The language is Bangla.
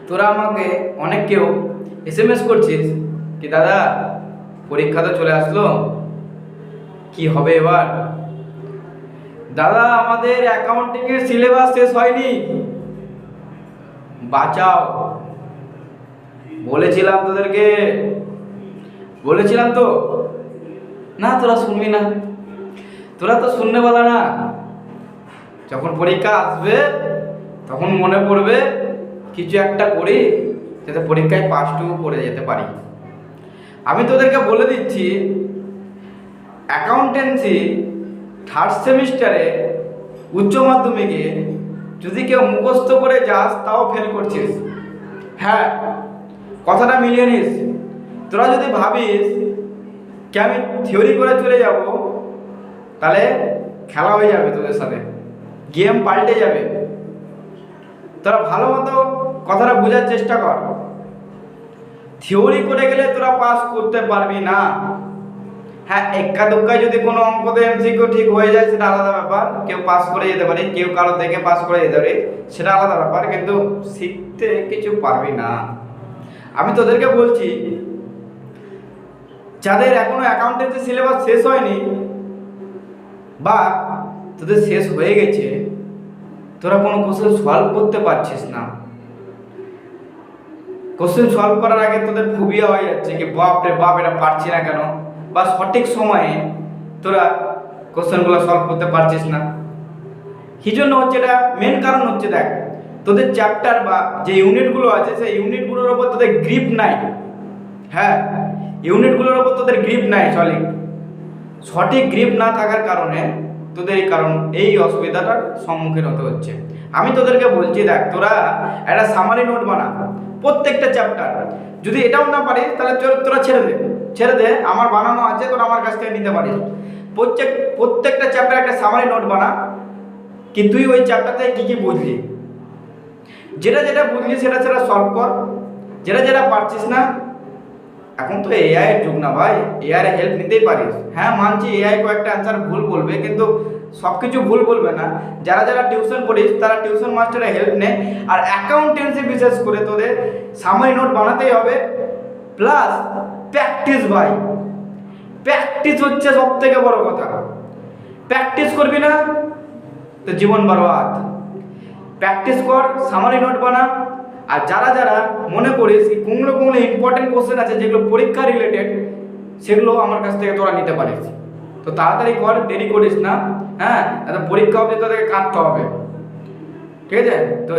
তোরা আমাকে অনেক কেউ এসএমএস করছিস কি দাদা পরীক্ষা তো চলে আসলো, কি হবে এবার? দাদা আমাদের অ্যাকাউন্টিং এর সিলেবাস শেষ হয়নি, বাঁচাও। বলেছিলাম তোদেরকে, বলেছিলাম তো। না তোরা শুনবি না, তোরা তো শুননে বলা না। যখন পরীক্ষা আসবে তখন মনে পড়বে কিছু একটা করি যাতে পরীক্ষায় পাসটুকু করে যেতে পারি। আমি তোদেরকে বলে দিচ্ছি, অ্যাকাউন্টেন্সি থার্ড সেমিস্টারে উচ্চ মাধ্যমিকে যদি কেউ মুখস্থ করে যাস তাও ফেল করছিস। হ্যাঁ, কথাটা মিলিয়ে নিস। তোরা যদি ভাবিস কি আমি থিওরি করে চলে যাব, তাহলে খেলা হয়ে যাবে তোদের সাথে, গেম পাল্টে যাবে। তোরা ভালো মতো কথাটা বোঝার চেষ্টা কর। থিওরি করে গেলে তোরা পাস করতে পারবি না। হ্যাঁ, এক্কা দুক্কায় যদি কোনো অঙ্কতে এমসিকিউ ঠিক হয়ে যায় সেটা আলাদা ব্যাপার, কেউ পাস করে যেতে পারে, কেউ কারো থেকে পাস করে যেতে পারে, সেটা আলাদা ব্যাপার, কিন্তু শিখতে কিছু পারবি না। আমি তোদেরকে বলছি, যাদের এখনো অ্যাকাউন্টেন্সি সিলেবাস শেষ হয়নি বা তোদের শেষ হয়ে গেছে, তোরা কোনো কোশ্চেন সলভ করতে পারছিস না। কোশ্চেন সলভ করার আগে তোদের ফুবিয়া হয়ে যাচ্ছে কি বাপ রে বাপ এটা পারছি না কেন, বা সঠিক সময়ে তোরা কোশ্চেনগুলো সলভ করতে পারছিস না। কি জন্য হচ্ছে? এটা মেন কারণ হচ্ছে, দেখ তোদের চ্যাপ্টার বা যে ইউনিটগুলো আছে সেই ইউনিটগুলোর ওপর তোদের গ্রিপ নাই। হ্যাঁ, ইউনিটগুলোর ওপর তোদের গ্রিপ নাই, সঠিক গ্রিপ না থাকার কারণে তোদের এই অসুবিধাটার সম্মুখীন হতে হচ্ছে। আমি তোদেরকে বলছি, দেখ তোরা একটা সামারি নোট বানা প্রত্যেকটা চ্যাপ্টার। যদি এটাও না পারিস তাহলে তোরা ছেড়ে দে, আমার বানানো আছে, তোরা আমার কাছ থেকে নিতে পারিস। প্রত্যেকটা চ্যাপ্টার একটা সামারি নোট বানা কি তুই ওই চ্যাপ্টারতে কি কি বুঝলি, যেটা বুঝলি সেটা সলভ কর, যেটা পারছিস না। এখন তো এআই এর যুগ না ভাই, এআই এর হেল্প নিতেই পারিস। হ্যাঁ মানছি এআই কয়েকটা অ্যান্সার ভুল বলবে, কিন্তু সব কিছু ভুল বলবে না। যারা টিউশন পড়িস তারা টিউশন মাস্টারের হেল্প নেয়। আর অ্যাকাউন্টেন্সি বিশেষ করে তোদের সামারি নোট বানাতেই হবে, প্লাস প্র্যাকটিস। ভাই প্র্যাকটিস হচ্ছে সব থেকে বড় কথা। প্র্যাকটিস করবি না তো জীবন বরবাদ। প্র্যাকটিস কর, সামারি নোট বানা। আর যারা মনে করিস কোনগুলো ইম্পর্টেন্ট কোশ্চেন আছে যেগুলো পরীক্ষা রিলেটেড, সেগুলো আমার কাছ থেকে তোরা নিতে পারিস। তো তাড়াতাড়ি কর, দেরি করিস না। হ্যাঁ, পরীক্ষা অবধি তোদেরকে কাটতে হবে, ঠিক আছে? তো